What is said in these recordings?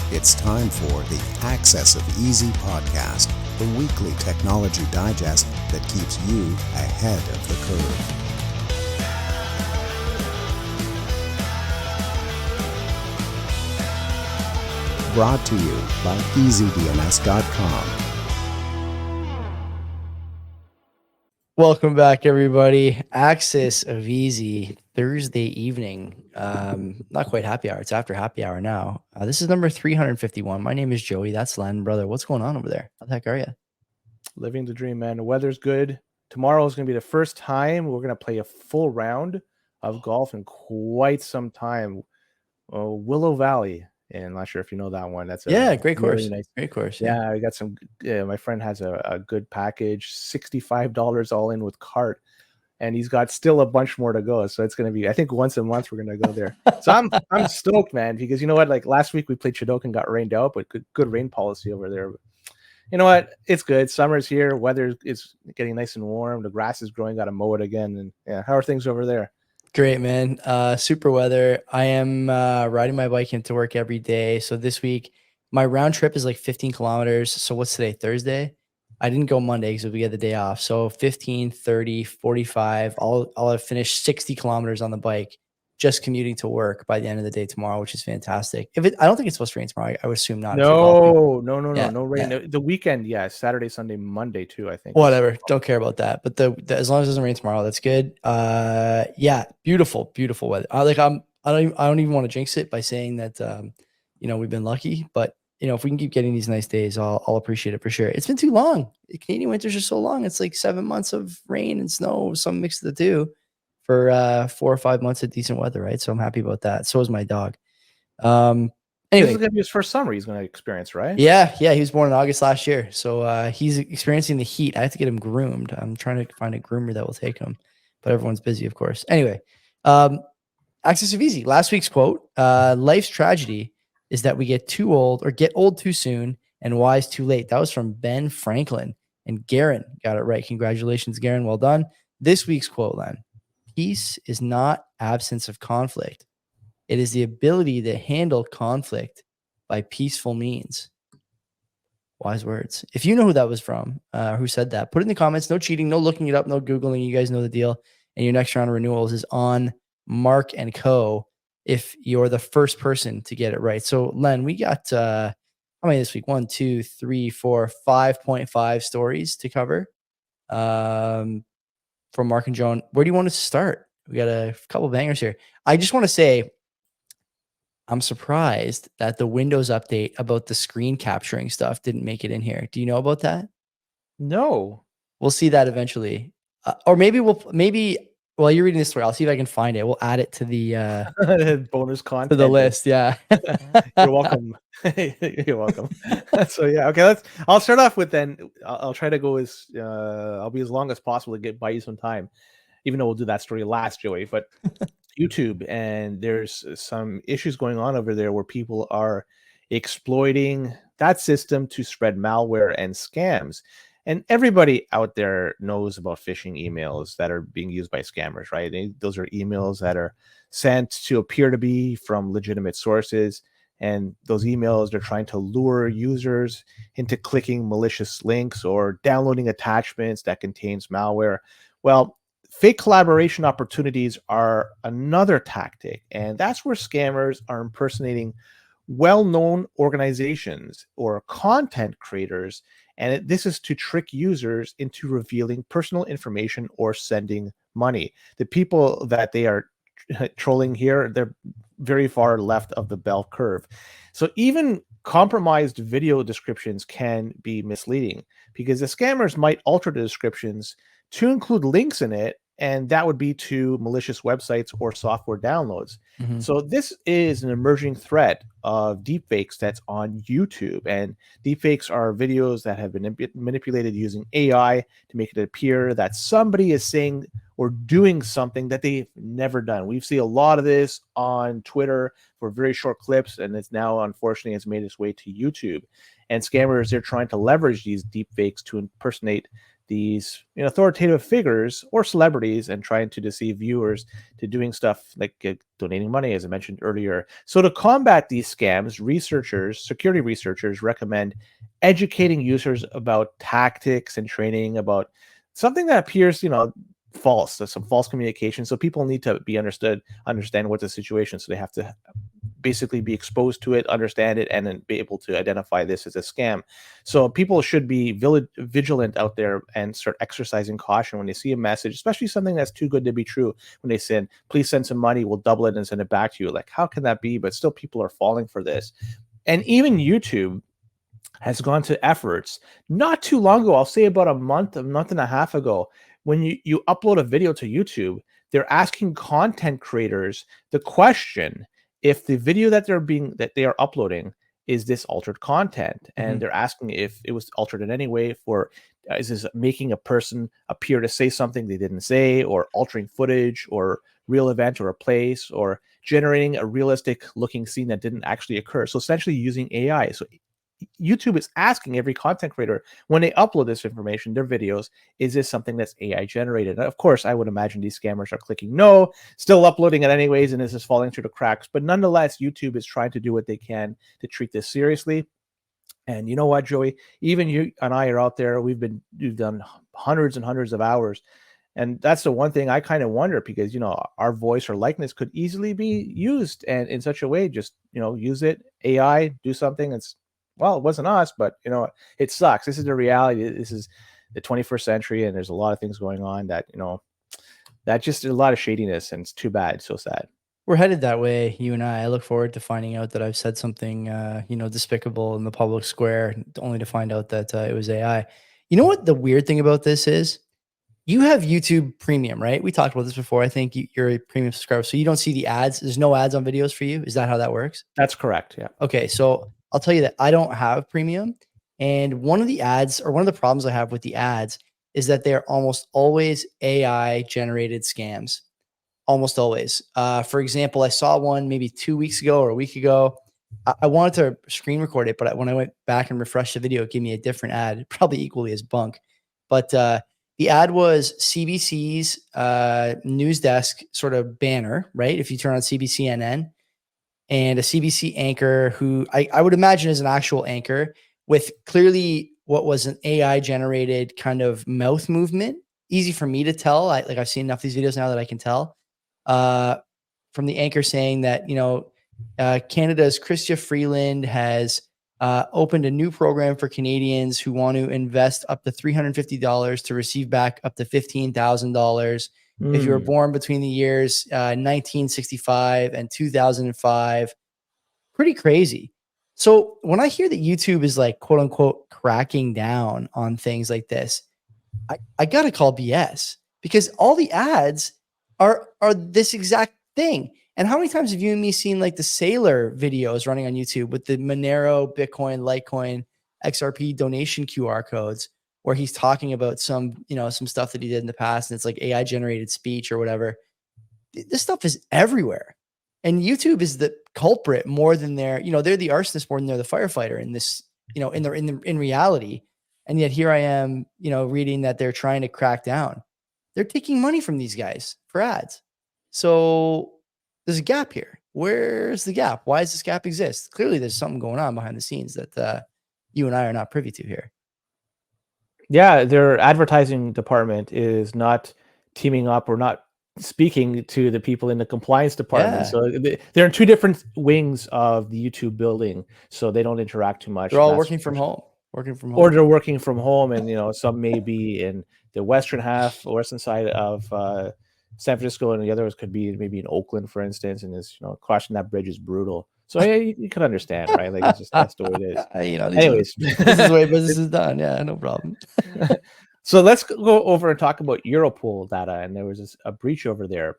It's time for the Access of Easy podcast, the weekly technology digest that keeps you ahead of the curve. Brought to you by EasyDNS.com. Welcome back, everybody. Access of Easy Thursday evening. Not quite happy hour. It's after happy hour now. This is number 351. My name is Joey. That's Len, brother. What's going on over there? How the heck are you? Living the dream, man. The weather's good. Tomorrow is going to be the first time we're going to play a full round of golf in quite some time. Willow Valley. And I'm not sure if you know that one. That's a great really course. Nice. Great course. Yeah, I got some. My friend has a good package, $65 all in with cart, and he's got still a bunch more to go. So it's going to be, I think, once a month we're going to go there. So I'm stoked, man, because you know what? Like last week we played Chinook and got rained out, but good rain policy over there. You know what? It's good. Summer's here. Weather is getting nice and warm. The grass is growing. Got to mow it again. And yeah, how are things over there? Great, man. Super weather. I am riding my bike into work every day. So this week, my round trip is like 15 kilometers. So what's today? Thursday? I didn't go Monday because we get the day off. So 15, 30, 45. I'll have finished 60 kilometers on the bike just commuting to work by the end of the day tomorrow, which is fantastic. I don't think it's supposed to rain tomorrow. I would assume not. No rain. Yeah. The weekend, yeah, Saturday, Sunday, Monday too, I think. Whatever. Don't care about that. But the as long as it doesn't rain tomorrow, that's good. Yeah, beautiful weather. I don't even want to jinx it by saying that we've been lucky, but if we can keep getting these nice days, I'll appreciate it for sure. It's been too long. The Canadian winters are so long. It's like 7 months of rain and snow, some mix of the two, for 4 or 5 months of decent weather, right? So I'm happy about that. So is my dog. Anyway, this is gonna be his first summer he's gonna experience, right? Yeah. He was born in August last year, so he's experiencing the heat. I have to get him groomed. I'm trying to find a groomer that will take him, but everyone's busy, of course. Anyway, Access of Easy. Last week's quote: "Life's tragedy is that we get too old or get old too soon and wise too late." That was from Ben Franklin, and Garen got it right. Congratulations, Garen. Well done. This week's quote, Len: "Peace is not absence of conflict. It is the ability to handle conflict by peaceful means." Wise words. If you know who that was from, who said that, put it in the comments. No cheating, no looking it up, no Googling. You guys know the deal. And your next round of renewals is on Mark & Co. if you're the first person to get it right. So, Len, we got how many this week? 1, 2, 3, 4, 5.5 stories to cover from Mark and Joan. Where do you want to start? We got a couple bangers here. I just want to say, I'm surprised that the Windows update about the screen capturing stuff didn't make it in here. Do you know about that? No. We'll see that eventually. Or maybe while you're reading this story, I'll see if I can find it. We'll add it to the bonus content to the list. Yeah. You're welcome. You're welcome. So yeah, okay. I'll start off with then. I'll try to go as I'll be as long as possible to buy you some time, even though we'll do that story last, Joey. But YouTube, and there's some issues going on over there where people are exploiting that system to spread malware and scams. And everybody out there knows about phishing emails that are being used by scammers, right? Those are emails that are sent to appear to be from legitimate sources. And those emails, they're trying to lure users into clicking malicious links or downloading attachments that contains malware. Well, fake collaboration opportunities are another tactic. And that's where scammers are impersonating well-known organizations or content creators. And this is to trick users into revealing personal information or sending money. The people that they are trolling here, they're very far left of the bell curve. So even compromised video descriptions can be misleading because the scammers might alter the descriptions to include links in it, and that would be to malicious websites or software downloads. Mm-hmm. So this is an emerging threat of deepfakes that's on YouTube. And deepfakes are videos that have been manipulated using AI to make it appear that somebody is saying or doing something that they've never done. We've seen a lot of this on Twitter for very short clips, and it's now, unfortunately, it's made its way to YouTube. And scammers, they're trying to leverage these deepfakes to impersonate these authoritative figures or celebrities and trying to deceive viewers to doing stuff like donating money, as I mentioned earlier. So to combat these scams, security researchers recommend educating users about tactics and training about something that appears, false. There's some false communication. So people need to understand what the situation. So they have to basically be exposed to it, understand it, and then be able to identify this as a scam. So people should be vigilant out there and start exercising caution when they see a message, especially something that's too good to be true. When they send, please send some money, we'll double it and send it back to you. Like, how can that be? But still people are falling for this. And even YouTube has gone to efforts not too long ago, I'll say about a month and a half ago, when you upload a video to YouTube, they're asking content creators the question if the video that they are uploading is this altered content, and they're asking if it was altered in any way for is this making a person appear to say something they didn't say, or altering footage or real event or a place, or generating a realistic looking scene that didn't actually occur. So essentially using AI. So YouTube is asking every content creator when they upload this information, their videos, is this something that's AI generated? And of course, I would imagine these scammers are clicking no, still uploading it anyways, and this is falling through the cracks. But nonetheless, YouTube is trying to do what they can to treat this seriously. And you know what, Joey? Even you and I are out there. We've done hundreds and hundreds of hours. And that's the one thing I kind of wonder, because, our voice or likeness could easily be used, and in such a way, just, use it, AI, do something. It wasn't us, but it sucks. This is the reality. This is the 21st century, and there's a lot of things going on that, that just a lot of shadiness, and it's too bad. So sad. We're headed that way, you and I. I look forward to finding out that I've said something, despicable in the public square, only to find out that it was AI. You know what the weird thing about this is? You have YouTube Premium, right? We talked about this before. I think you're a premium subscriber, so you don't see the ads. There's no ads on videos for you. Is that how that works? That's correct. Yeah. Okay, so I'll tell you that I don't have premium. And one of the ads, or one of the problems I have with the ads, is that they're almost always AI generated scams. Almost always. For example, I saw one maybe 2 weeks ago or a week ago. I wanted to screen record it, but when I went back and refreshed the video, it gave me a different ad, probably equally as bunk. But the ad was CBC's news desk sort of banner, right? If you turn on CBCNN, and a CBC anchor who I would imagine is an actual anchor with clearly what was an AI generated kind of mouth movement. Easy for me to tell. I've seen enough of these videos now that I can tell. From the anchor saying that, Canada's Chrystia Freeland has opened a new program for Canadians who want to invest up to $350 to receive back up to $15,000. If you were born between the years 1965 and 2005. Pretty crazy. So when I hear that YouTube is like, quote unquote, cracking down on things like this, I got to call BS, because all the ads are this exact thing. And how many times have you and me seen like the Sailor videos running on YouTube with the Monero, Bitcoin, Litecoin, XRP donation QR codes, where he's talking about some stuff that he did in the past, and it's like AI generated speech or whatever. This stuff is everywhere. And YouTube is the culprit more than they're the arsonist more than they're the firefighter in this, in reality. And yet here I am, reading that they're trying to crack down. They're taking money from these guys for ads. So there's a gap here. Where's the gap? Why does this gap exist? Clearly there's something going on behind the scenes that you and I are not privy to here. Yeah, their advertising department is not teaming up or not speaking to the people in the compliance department. Yeah. So they're in two different wings of the YouTube building, so they don't interact too much. They're all working from home. Or they're working from home, and some may be in the western side of San Francisco, and the others could be maybe in Oakland, for instance. And crossing that bridge is brutal. So you can understand, right? Like that's the way it is. Anyways, this is the way business is done. Yeah, no problem. So let's go over and talk about Europol data. And there was a breach over there.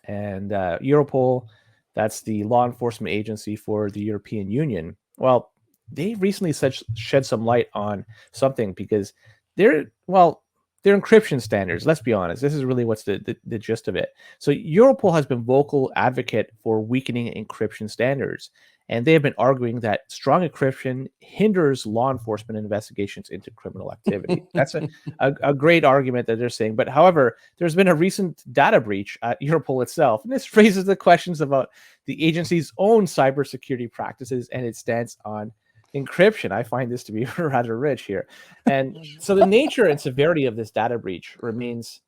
And Europol, that's the law enforcement agency for the European Union. Well, they recently shed some light on something, because they're encryption standards. Let's be honest. This is really what's the gist of it. So Europol has been vocal advocate for weakening encryption standards. And they have been arguing that strong encryption hinders law enforcement investigations into criminal activity. That's a great argument that they're saying. But however, there's been a recent data breach at Europol itself. And this raises the questions about the agency's own cybersecurity practices and its stance on encryption. I find this to be rather rich here. And so the nature and severity of this data breach remains,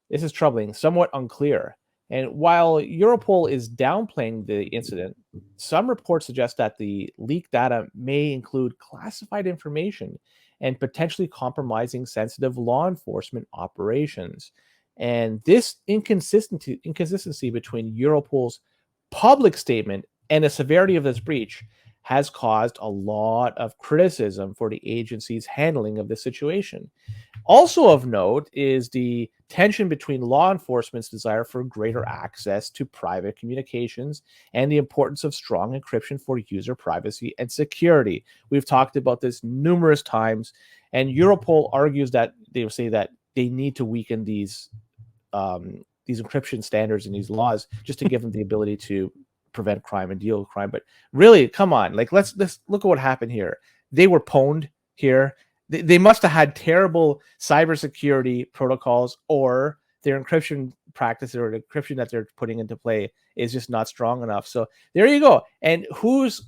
this is troubling, somewhat unclear. And while Europol is downplaying the incident, some reports suggest that the leaked data may include classified information and potentially compromising sensitive law enforcement operations. And this inconsistency between Europol's public statement and the severity of this breach has caused a lot of criticism for the agency's handling of the situation. Also of note is the tension between law enforcement's desire for greater access to private communications and the importance of strong encryption for user privacy and security. We've talked about this numerous times, and Europol argues that they say that they need to weaken these encryption standards and these laws just to give them the ability to prevent crime and deal with crime. But really, come on, like let's look at what happened here. They were pwned here. They must have had terrible cybersecurity protocols, or their encryption practice or the encryption that they're putting into play is just not strong enough. So there you go. And who's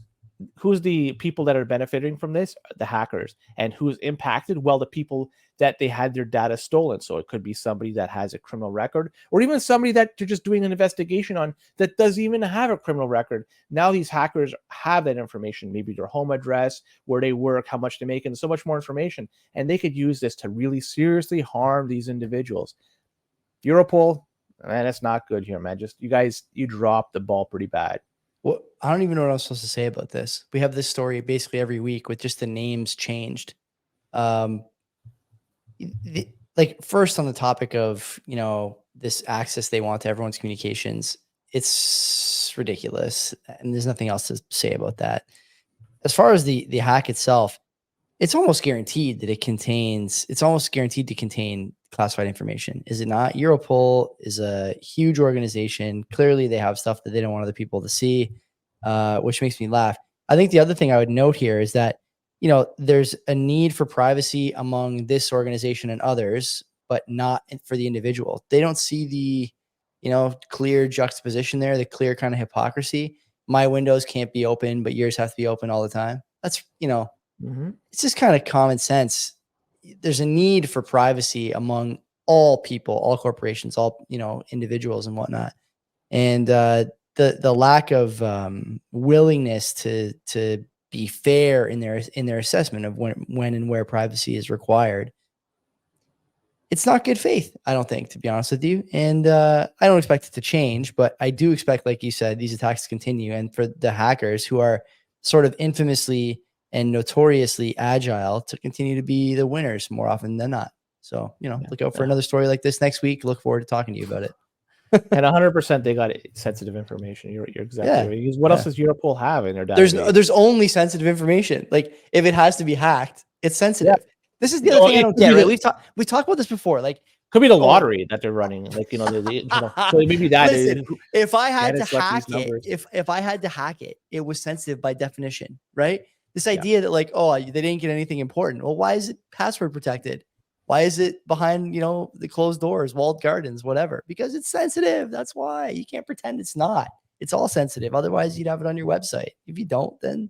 the people that are benefiting from this? The hackers. And who's impacted? Well, the people that they had their data stolen. So it could be somebody that has a criminal record, or even somebody that they're just doing an investigation on that doesn't even have a criminal record. Now these hackers have that information, maybe their home address, where they work, how much they make, and so much more information. And they could use this to really seriously harm these individuals. Europol, man, that's not good here, man. Just you dropped the ball pretty bad. Well, I don't even know what I'm supposed to say about this. We have this story basically every week with just the names changed. Like first on the topic of, this access they want to everyone's communications, it's ridiculous. And there's nothing else to say about that. As far as the hack itself, it's almost guaranteed to contain classified information. Is it not? Europol is a huge organization. Clearly they have stuff that they don't want other people to see, which makes me laugh. I think the other thing I would note here is that, there's a need for privacy among this organization and others, but not for the individual. They don't see the, clear juxtaposition there, the clear kind of hypocrisy. My windows can't be open, but yours have to be open all the time. That's, it's just kind of common sense. There's a need for privacy among all people, all corporations, all, individuals and whatnot. And the lack of willingness to be fair in their assessment of when and where privacy is required, it's not good faith, I don't think, to be honest with you. And I don't expect it to change, but I do expect, like you said, these attacks to continue. And for the hackers who are sort of infamously and notoriously agile to continue to be the winners more often than not. So, look out for another story like this next week. Look forward to talking to you about it. And 100% they got sensitive information. You're exactly right. Because what else does Europol have in their database? There's only sensitive information. Like if it has to be hacked, it's sensitive. Yeah. This is the other thing I don't get. Right? We talked about this before. Like could be the lottery that they're running. Like so maybe that. Listen, if I had to hack it, if I had to hack it, it was sensitive by definition, right? This idea that like, they didn't get anything important. Well, why is it password protected? Why is it behind, the closed doors, walled gardens, whatever? Because it's sensitive. That's why. You can't pretend it's not. It's all sensitive. Otherwise, you'd have it on your website. If you don't, then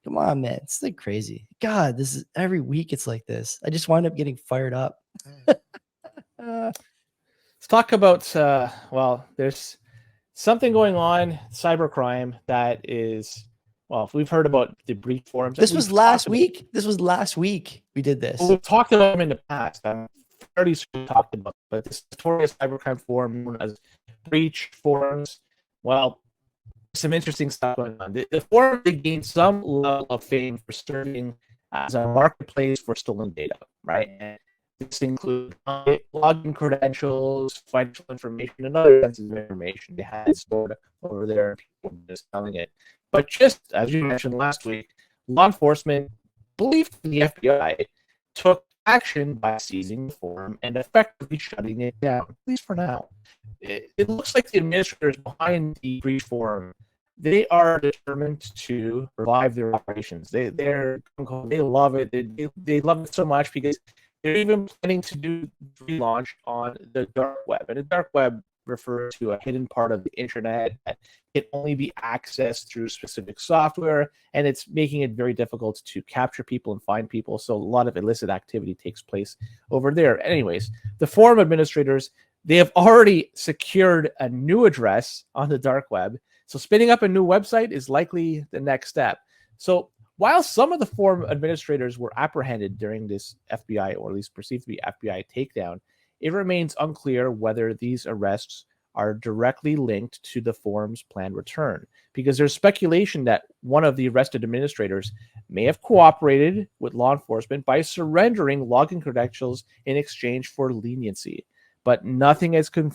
come on, man. It's like crazy. God, this is every week it's like this. I just wind up getting fired up. Let's talk about, there's something going on, cybercrime, that is... Well, we've heard about the breach forums. This was last week. This was last week we did this. We've talked about them in the past. I'm fairly sure we talked about, but this notorious cybercrime forum known as breach forums. Well, some interesting stuff going on. The forum gained some level of fame for serving as a marketplace for stolen data, right? And this includes login credentials, financial information, and other sensitive information they had stored over there. People were just selling it. But just as you mentioned last week, law enforcement, believed the FBI, took action by seizing the forum and effectively shutting it down, at least for now. It looks like the administrators behind the breach forum, they are determined to revive their operations. They love it. They love it so much because they're even planning to do relaunch on the dark web. And the dark web refers to a hidden part of the internet that can only be accessed through specific software, and it's making it very difficult to capture people and find people. So a lot of illicit activity takes place over there. Anyways, the forum administrators, they have already secured a new address on the dark web. So spinning up a new website is likely the next step. So while some of the forum administrators were apprehended during this FBI, or at least perceived to be FBI takedown, it remains unclear whether these arrests are directly linked to the forum's planned return, because there's speculation that one of the arrested administrators may have cooperated with law enforcement by surrendering login credentials in exchange for leniency. But nothing has been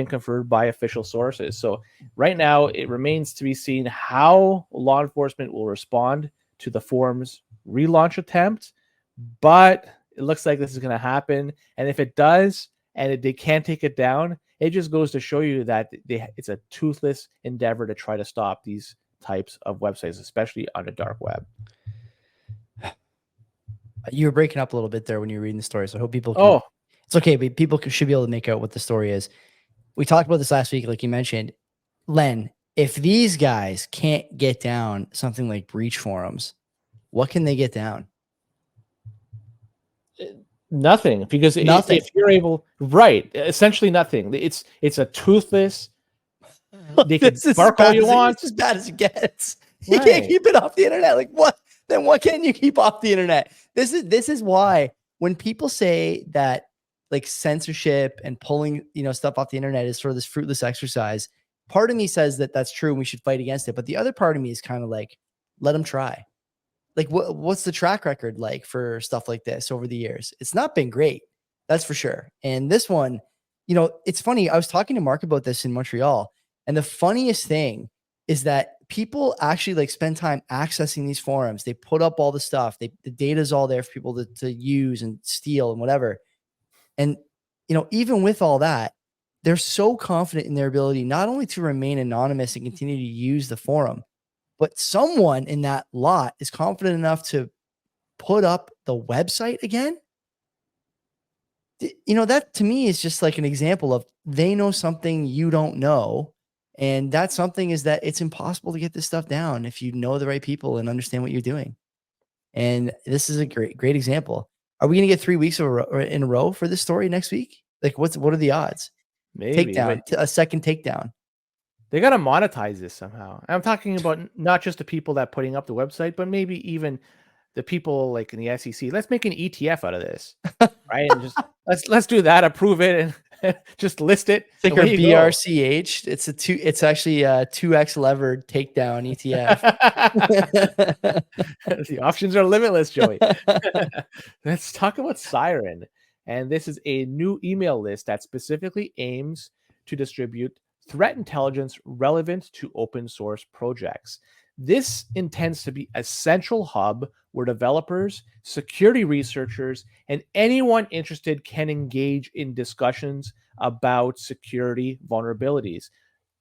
confirmed by official sources. So right now, it remains to be seen how law enforcement will respond to the forum's relaunch attempt. But it looks like this is going to happen. And if it does, and they can't take it down, it just goes to show you that it's a toothless endeavor to try to stop these types of websites, especially on the dark web. You were breaking up a little bit there when you were reading the story, so I hope people can, it's okay, but people should be able to make out what the story is. We talked about this last week, like you mentioned. Len, if these guys can't get down something like breach forums, what can they get down? Nothing, because nothing. If you're able, right, essentially nothing. It's a toothless. They can bark all you want. It's as bad as it gets. Right. You can't keep it off the internet. Like what? Then what can you keep off the internet? This is why when people say that like censorship and pulling stuff off the internet is sort of this fruitless exercise, part of me says that that's true and we should fight against it. But the other part of me is kind of like, let them try. Like what's the track record like for stuff like this over the years? It's not been great. That's for sure. And this one, it's funny. I was talking to Mark about this in Montreal. And the funniest thing is that people actually like spend time accessing these forums. They put up all the stuff. The data is all there for people to use and steal and whatever. And, even with all that, they're so confident in their ability not only to remain anonymous and continue to use the forum, but someone in that lot is confident enough to put up the website again. That to me is just like an example of they know something you don't know. And that something is that it's impossible to get this stuff down if you know the right people and understand what you're doing. And this is a great example. Are we going to get 3 weeks in a row for this story next week? Like what are the odds? Maybe takedown, a second takedown. They got to monetize this somehow. I'm talking about not just the people that putting up the website, but maybe even the people like in the SEC. Let's make an ETF out of this, right? And just let's do that. Approve it and just list it. It's like our BRCH. It's actually a 2x levered takedown ETF. The options are limitless, Joey. Let's talk about Siren. And this is a new email list that specifically aims to distribute threat intelligence relevant to open source projects. This intends to be a central hub where developers, security researchers, and anyone interested can engage in discussions about security vulnerabilities.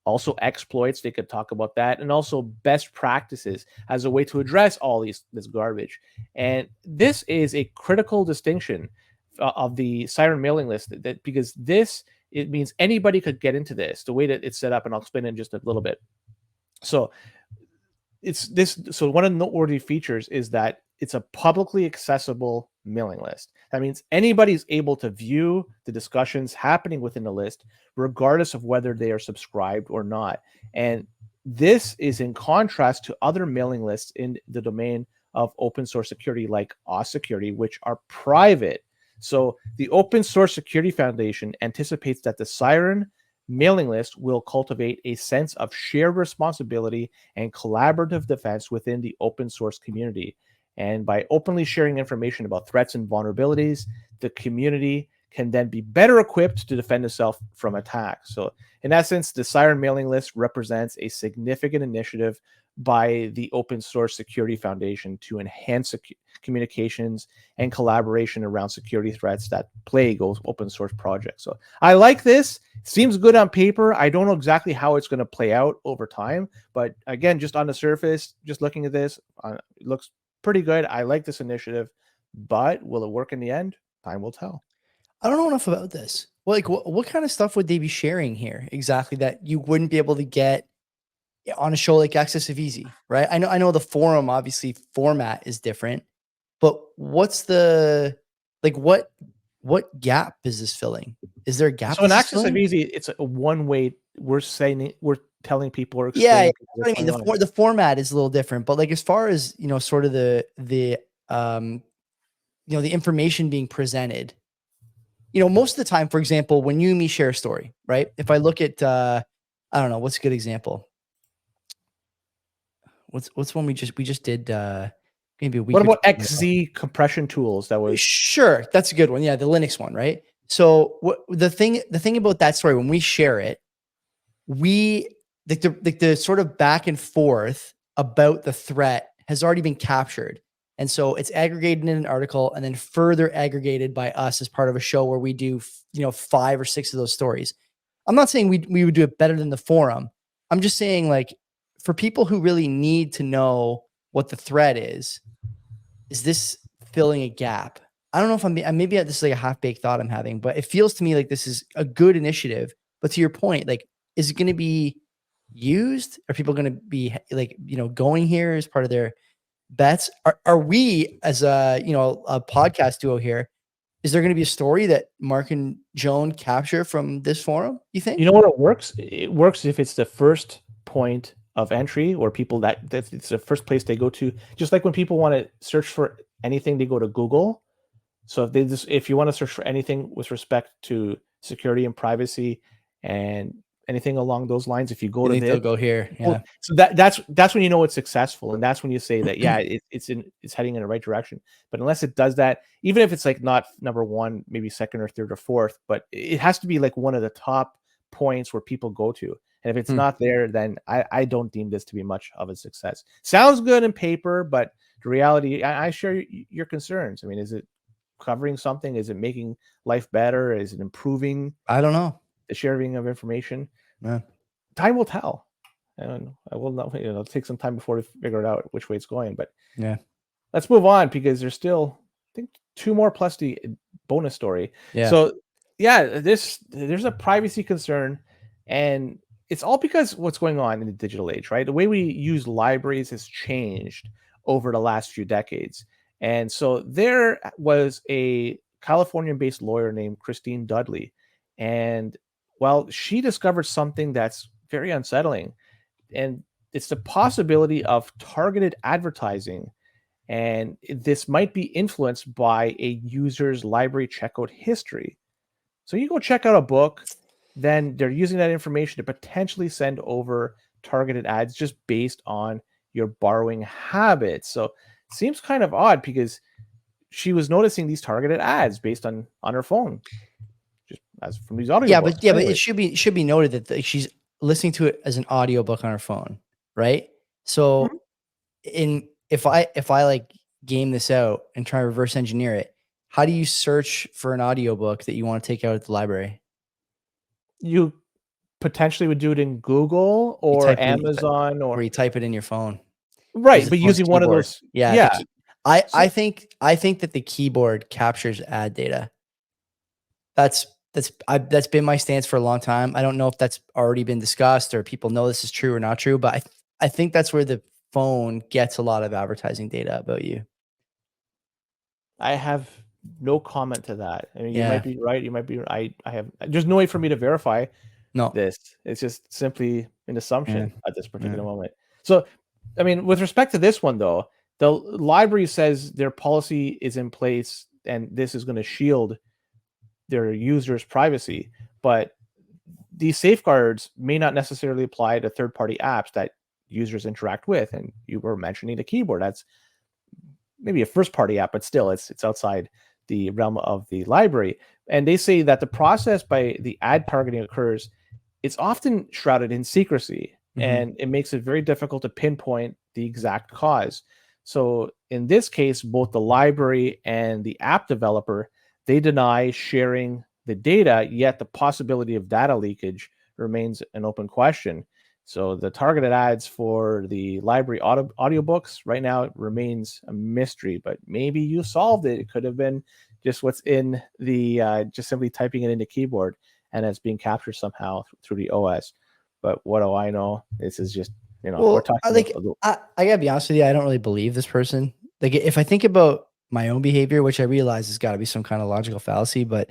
Also exploits, they could talk about that, and also best practices as a way to address all this garbage. And this is a critical distinction of the Siren mailing list, because it means anybody could get into this, the way that it's set up, and I'll explain it in just a little bit. So one of the noteworthy features is that it's a publicly accessible mailing list. That means anybody's able to view the discussions happening within the list, regardless of whether they are subscribed or not. And this is in contrast to other mailing lists in the domain of open source security, like OS Security, which are private. So the Open Source Security Foundation anticipates that the Siren mailing list will cultivate a sense of shared responsibility and collaborative defense within the open source community. And by openly sharing information about threats and vulnerabilities, the community can then be better equipped to defend itself from attacks. So in essence, the Siren mailing list represents a significant initiative by the Open Source Security Foundation to enhance communications and collaboration around security threats that plague open source projects. So I like this. Seems good on paper. I don't know exactly how it's going to play out over time, but again, just on the surface, just looking at this, it looks pretty good. I like this initiative, but will it work in the end? Time will tell. I don't know enough about this. Well, like, what kind of stuff would they be sharing here exactly that you wouldn't be able to get on a show like Access of Easy, right? I know the forum obviously format is different, but what's the like what gap is this filling? Is there a gap? So in Access of Easy, it's a one way. We're telling people or yeah, explaining. I mean the format is a little different, but like as far as sort of the the information being presented, most of the time, for example, when you and me share a story, right? If I look at I don't know, what's a good example? What's one we just did maybe a week. What about XZ compression tools? That was sure. That's a good one. Yeah, the Linux one, right? So the thing about that story, when we share it, we the sort of back and forth about the threat has already been captured. And so it's aggregated in an article and then further aggregated by us as part of a show where we do 5 or 6 of those stories. I'm not saying we would do it better than the forum. I'm just saying, like, for people who really need to know what the threat is this filling a gap? I don't know if maybe this is like a half-baked thought I'm having, but it feels to me like this is a good initiative. But to your point, like, is it going to be used? Are people going to be like, going here as part of their bets? Are we as a podcast duo here? Is there going to be a story that Mark and Joan capture from this forum? You think? You know what it works? It works if it's the first point of entry, or people that it's the first place they go to. Just like when people want to search for anything, they go to Google. So if you want to search for anything with respect to security and privacy and anything along those lines, if you go they'll go here. Yeah. So that's when you know it's successful, and that's when you say that it's heading in the right direction. But unless it does that, even if it's like not number one, maybe second or third or fourth, but it has to be like one of the top points where people go to. And if it's not there, then I don't deem this to be much of a success. Sounds good in paper, but the reality, I share your concerns. I mean, is it covering something? Is it making life better? Is it improving? I don't know. The sharing of information. Yeah. Time will tell. And I will not, it'll take some time before we figure it out which way it's going. But yeah, let's move on, because there's still, I think, 2 more plus the bonus story. Yeah. So yeah, there's a privacy concern, and it's all because what's going on in the digital age, right? The way we use libraries has changed over the last few decades. And so there was a Californian-based lawyer named Christine Dudley. And well, she discovered something that's very unsettling. And it's the possibility of targeted advertising. And this might be influenced by a user's library checkout history. So you go check out a book, then they're using that information to potentially send over targeted ads just based on your borrowing habits. So it seems kind of odd, because she was noticing these targeted ads based on her phone, just as from these audio. But it should be noted that she's listening to it as an audiobook on her phone, right? So if I like game this out and try to reverse engineer it, how do you search for an audiobook that you want to take out at the library? You potentially would do it in Google or Amazon, or you type it in your phone. Right, but using one of those. Yeah. I think that the keyboard captures ad data. That's been my stance for a long time. I don't know if that's already been discussed or people know this is true or not true, but I think that's where the phone gets a lot of advertising data about you. I have no comment to that. I mean, you might be right. You might be. There's no way for me to verify this. It's just simply an assumption at this particular moment. So, I mean, with respect to this one, though, the library says their policy is in place and this is going to shield their users' privacy. But these safeguards may not necessarily apply to third-party apps that users interact with. And you were mentioning the keyboard. That's maybe a first-party app, but still, it's outside the realm of the library. And they say that the process by the ad targeting occurs, it's often shrouded in secrecy. and it makes it very difficult to pinpoint the exact cause. So in this case, both the library and the app developer, they deny sharing the data, yet the possibility of data leakage remains an open question. So the targeted ads for the library audiobooks right now remains a mystery, but maybe you solved it. It could have been just what's in the just simply typing it into keyboard, and it's being captured somehow through the OS. But what do I know? This is just, we're talking about. I gotta be honest with you. I don't really believe this person. Like, if I think about my own behavior, which I realize has got to be some kind of logical fallacy, but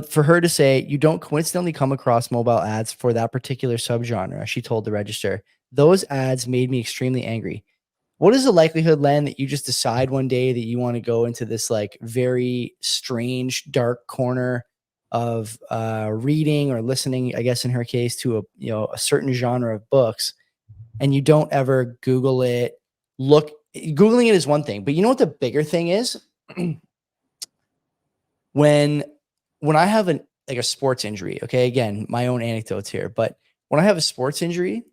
for her to say you don't coincidentally come across mobile ads for that particular subgenre, she told the Register, those ads made me extremely angry. What is the likelihood, Len, that you just decide one day that you want to go into this like very strange, dark corner of reading or listening, I guess in her case, to a certain genre of books, and you don't ever Google it? Googling it is one thing, but you know what the bigger thing is? When I have a sports injury, okay, again, my own anecdotes here, but when I have a sports injury,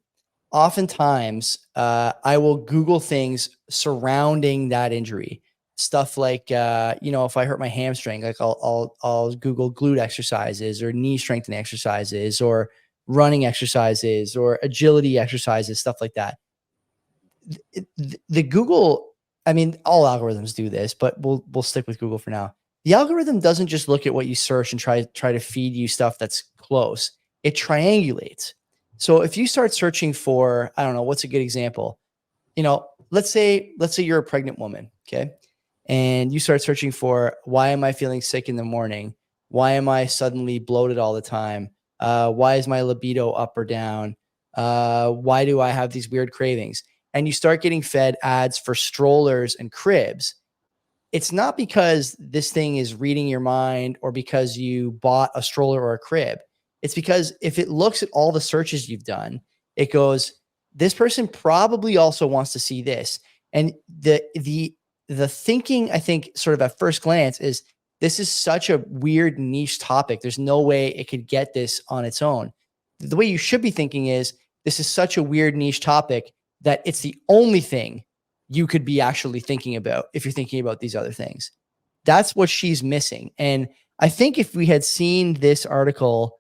oftentimes I will Google things surrounding that injury. Stuff like, if I hurt my hamstring, like I'll Google glute exercises or knee strengthening exercises or running exercises or agility exercises, stuff like that. The Google, I mean, all algorithms do this, but we'll stick with Google for now. The algorithm doesn't just look at what you search and try to feed you stuff that's close. It triangulates. So if you start searching for, I don't know, what's a good example? Let's say you're a pregnant woman, okay? And you start searching for, why am I feeling sick in the morning? Why am I suddenly bloated all the time? Why is my libido up or down? Why do I have these weird cravings? And you start getting fed ads for strollers and cribs. It's not because this thing is reading your mind or because you bought a stroller or a crib. It's because if it looks at all the searches you've done, it goes, this person probably also wants to see this. And the thinking, I think, sort of at first glance, is this is such a weird niche topic. There's no way it could get this on its own. The way you should be thinking is, this is such a weird niche topic that it's the only thing you could be actually thinking about if you're thinking about these other things. That's what she's missing. And I think if we had seen this article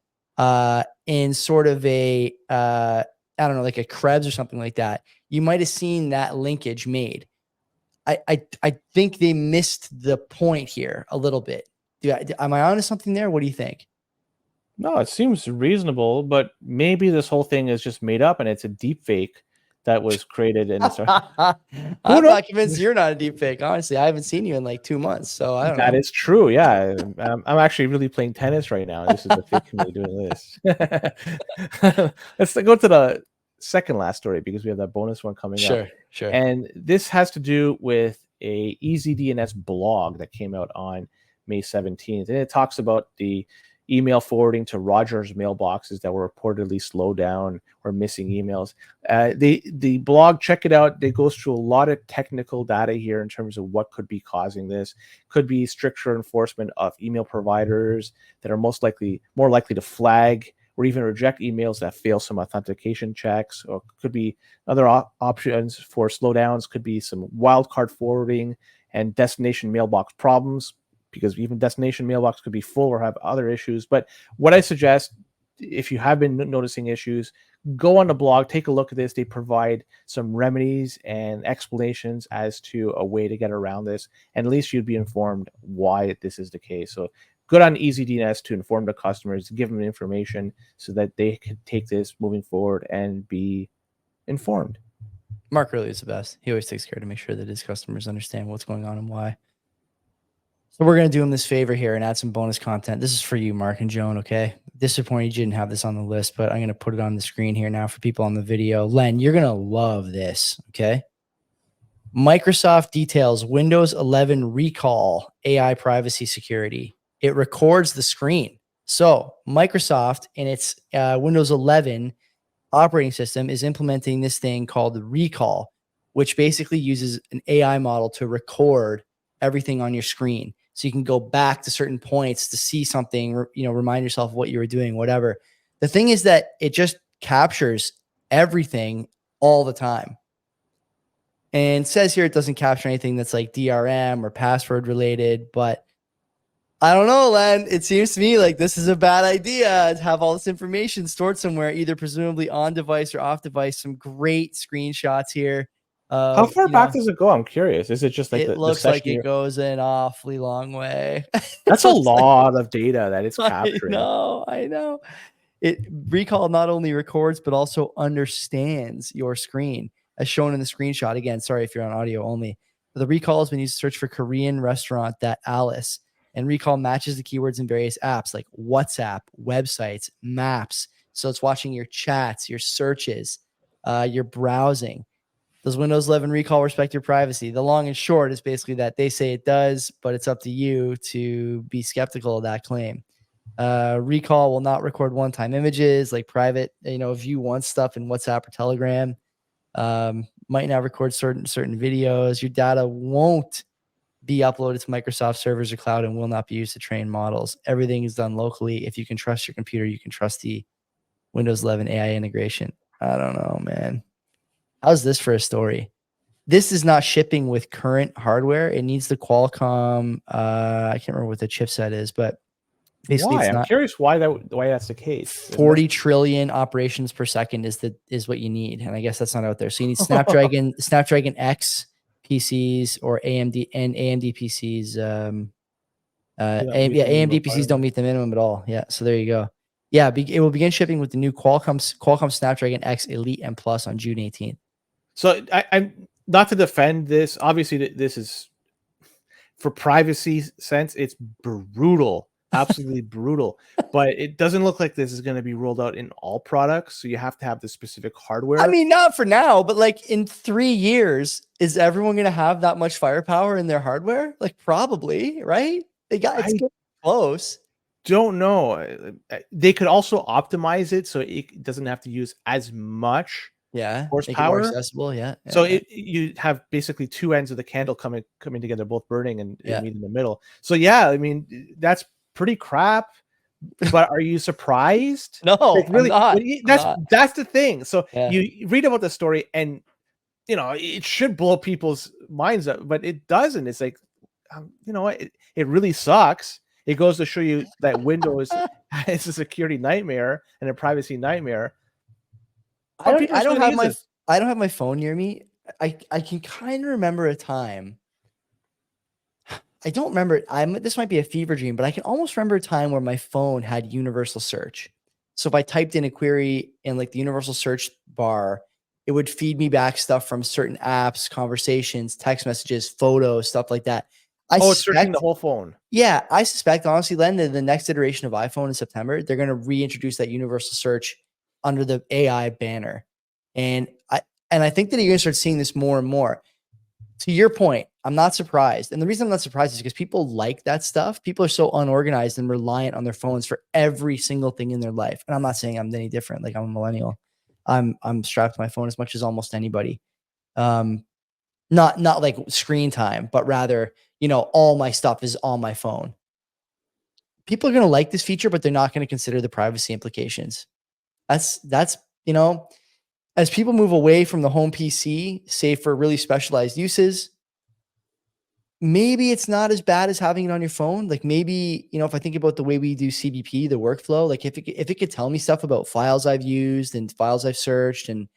in sort of a, I don't know, like a Krebs or something like that, you might have seen that linkage made. I think they missed the point here a little bit. Am I onto something there? What do you think? No, it seems reasonable, but maybe this whole thing is just made up and it's a deep fake that was created in I'm not convinced you're not a deep fake. Honestly, I haven't seen you in like 2 months, so I don't know. That is true. Yeah, I'm actually really playing tennis right now. This is the fake me doing this. Let's go to the second last story because we have that bonus one coming up. Sure. And this has to do with a EasyDNS blog that came out on May 17th, and it talks about the email forwarding to Rogers mailboxes that were reportedly slowed down or missing emails. The blog, check it out. It goes through a lot of technical data here in terms of what could be causing this. Could be stricter enforcement of email providers that are more likely to flag or even reject emails that fail some authentication checks, or could be other options for slowdowns. Could be some wildcard forwarding and destination mailbox problems, because even destination mailbox could be full or have other issues. But what I suggest, if you have been noticing issues, go on the blog, take a look at this. They provide some remedies and explanations as to a way to get around this, and at least you'd be informed why this is the case. So good on EasyDNS to inform the customers, give them information so that they can take this moving forward and be informed. Mark really is the best. He always takes care to make sure that his customers understand what's going on and why. So we're going to do him this favor here and add some bonus content. This is for you, Mark and Joan, okay? Disappointed you didn't have this on the list, but I'm going to put it on the screen here now for people on the video. Len, you're going to love this, okay? Microsoft details Windows 11 recall AI privacy security. It records the screen. So Microsoft in its Windows 11 operating system is implementing this thing called the recall, which basically uses an AI model to record everything on your screen. So you can go back to certain points to see something, remind yourself of what you were doing, whatever. The thing is that it just captures everything all the time. And it says here it doesn't capture anything that's like DRM or password related, but I don't know, Len. It seems to me like this is a bad idea to have all this information stored somewhere, either presumably on device or off device. Some great screenshots here. How far back does it go? I'm curious. Is it just like it the looks session like it goes an awfully long way. That's a lot of data that it's capturing. I know. Recall not only records but also understands your screen, as shown in the screenshot. Again, sorry if you're on audio only. The Recall has been used to search for Korean restaurant that Alice, and Recall matches the keywords in various apps like WhatsApp, websites, maps. So it's watching your chats, your searches, your browsing. Does Windows 11 Recall respect your privacy? The long and short is basically that they say it does, but it's up to you to be skeptical of that claim. Recall will not record one-time images like private, view once stuff in WhatsApp or Telegram. Might not record certain videos. Your data won't be uploaded to Microsoft servers or cloud and will not be used to train models. Everything is done locally. If you can trust your computer, you can trust the Windows 11 AI integration. I don't know, man. How's this for a story? This is not shipping with current hardware. It needs the Qualcomm. I can't remember what the chipset is, but basically, why? it's I'm curious why that's the case. 40 trillion operations per second is what you need, and I guess that's not out there. So you need Snapdragon X PCs or AMD PCs. AMD PCs don't meet the minimum at all. Yeah, so there you go. Yeah, it will begin shipping with the new Qualcomm Snapdragon X Elite and Plus on June 18th. So I'm not to defend this. Obviously, this is for privacy sense. It's brutal, absolutely brutal. But it doesn't look like this is going to be rolled out in all products. So you have to have the specific hardware. I mean, not for now, but like in 3 years, is everyone going to have that much firepower in their hardware? Like probably, right? It's getting close. Don't know. They could also optimize it so it doesn't have to use as much horsepower. Make it more accessible. Yeah. So you have basically two ends of the candle coming together, both burning and meet in the middle. So yeah, I mean that's pretty crap. But are you surprised? No, like, really. I'm not. That's the thing. So you read about the story, and it should blow people's minds up, but it doesn't. It's like, it really sucks. It goes to show you that Windows is a security nightmare and a privacy nightmare. I don't have my phone near me. I can kind of remember a time. I don't remember. This might be a fever dream, but I can almost remember a time where my phone had universal search. So if I typed in a query in like the universal search bar, it would feed me back stuff from certain apps, conversations, text messages, photos, stuff like that. It's searching the whole phone. Yeah, I suspect, honestly, Len, that the next iteration of iPhone in September, they're going to reintroduce that universal search under the AI banner. And I think that you're going to start seeing this more and more. To your point, I'm not surprised. And the reason I'm not surprised is because people like that stuff. People are so unorganized and reliant on their phones for every single thing in their life. And I'm not saying I'm any different. Like, I'm a millennial. I'm strapped to my phone as much as almost anybody. Not like screen time, but rather, all my stuff is on my phone. People are going to like this feature, but they're not going to consider the privacy implications. That's as people move away from the home PC, save for really specialized uses, maybe it's not as bad as having it on your phone. Like maybe, if I think about the way we do CBP, the workflow, like if it could tell me stuff about files I've used and files I've searched, and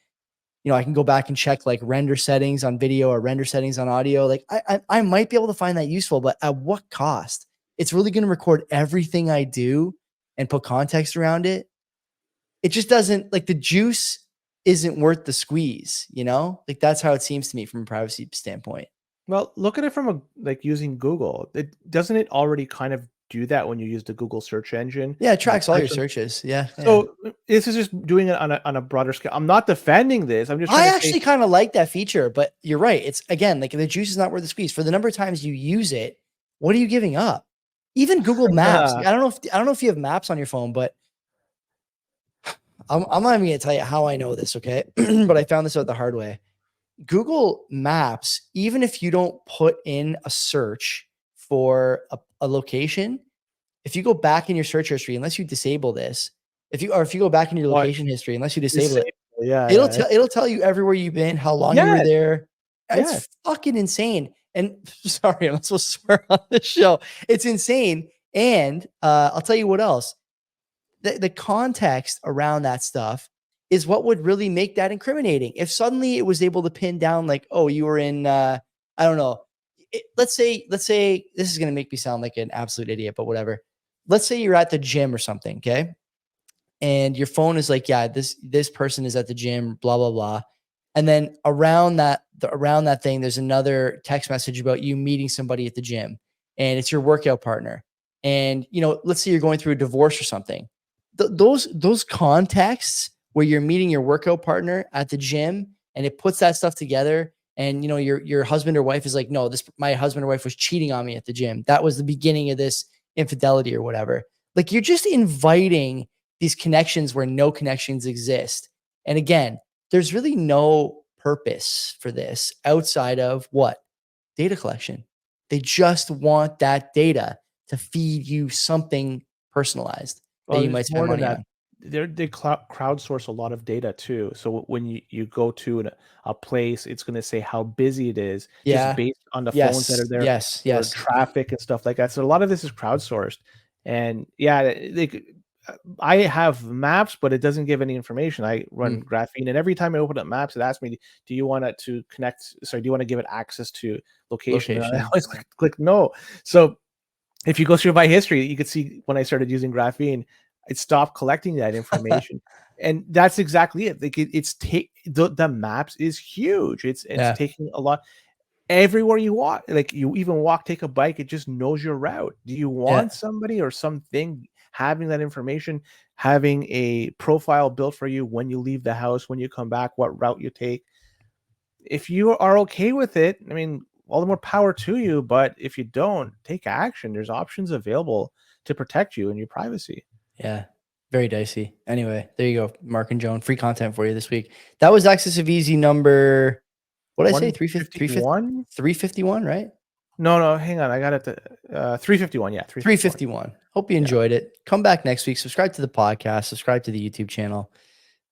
I can go back and check like render settings on video or render settings on audio. Like I might be able to find that useful, but at what cost? It's really going to record everything I do and put context around it. It just doesn't, like, the juice isn't worth the squeeze, like that's how it seems to me from a privacy standpoint. Well, look at it from using Google. Doesn't it already kind of do that when you use the Google search engine? Yeah, it tracks all your searches. Yeah. So this is just doing it on a broader scale. I'm not defending this. I'm just I actually kind of like that feature, but you're right. It's, again, like the juice is not worth the squeeze. For the number of times you use it, what are you giving up? Even Google Maps. I don't know if you have maps on your phone, but I'm not even going to tell you how I know this, okay? But I found this out the hard way. Google Maps, even if you don't put in a search for a location, if you go back in your search history, unless you disable this, if you go back in your location history, unless you disable it, Yeah, It'll tell you everywhere you've been, how long you were Yes, there. It's yes. fucking insane. And sorry, I'm not supposed to swear on this show. It's insane. And I'll tell you what else. The context around that stuff is what would really make that incriminating. If suddenly it was able to pin down, like, oh, you were in, I don't know. Let's say this is going to make me sound like an absolute idiot, but whatever. Let's say you're at the gym or something, okay? And your phone is like, yeah, this person is at the gym, blah, blah, blah. And then around that thing, there's another text message about you meeting somebody at the gym, and it's your workout partner. And, let's say you're going through a divorce or something. Those contexts where you're meeting your workout partner at the gym, and it puts that stuff together. And, your husband or wife is like, no, my husband or wife was cheating on me at the gym. That was the beginning of this infidelity or whatever. Like, you're just inviting these connections where no connections exist. And again, there's really no purpose for this outside of what? Data collection. They just want that data to feed you something personalized that you might spend money on. They crowdsource a lot of data too. So when you go to a place, it's going to say how busy it is, just based on the phones that are there, or traffic and stuff like that. So a lot of this is crowdsourced, and I have maps, but it doesn't give any information. I run Graphene, and every time I open up maps, it asks me, "Do you want it to connect? Sorry, do you want to give it access to location?" And I always click no. So if you go through my history, you can see when I started using Graphene, it stopped collecting that information. And that's exactly it. Like the maps is huge. It's taking a lot everywhere you walk. Like you even take a bike, it just knows your route. Do you want somebody or something having that information, having a profile built for you when you leave the house, when you come back, what route you take? If you are okay with it, I mean, all the more power to you. But if you don't, take action. There's options available to protect you and your privacy. Yeah. Very dicey. Anyway, there you go. Mark and Joan, free content for you this week. That was Access of Easy number, what did I say? 351? 351, right? No, hang on. I got it to 351. Yeah, 351. Hope you enjoyed it. Come back next week. Subscribe to the podcast. Subscribe to the YouTube channel.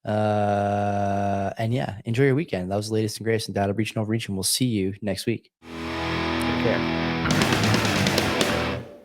And yeah, enjoy your weekend. That was the latest and greatest in data breach and overreach, and we'll see you next week. Take care.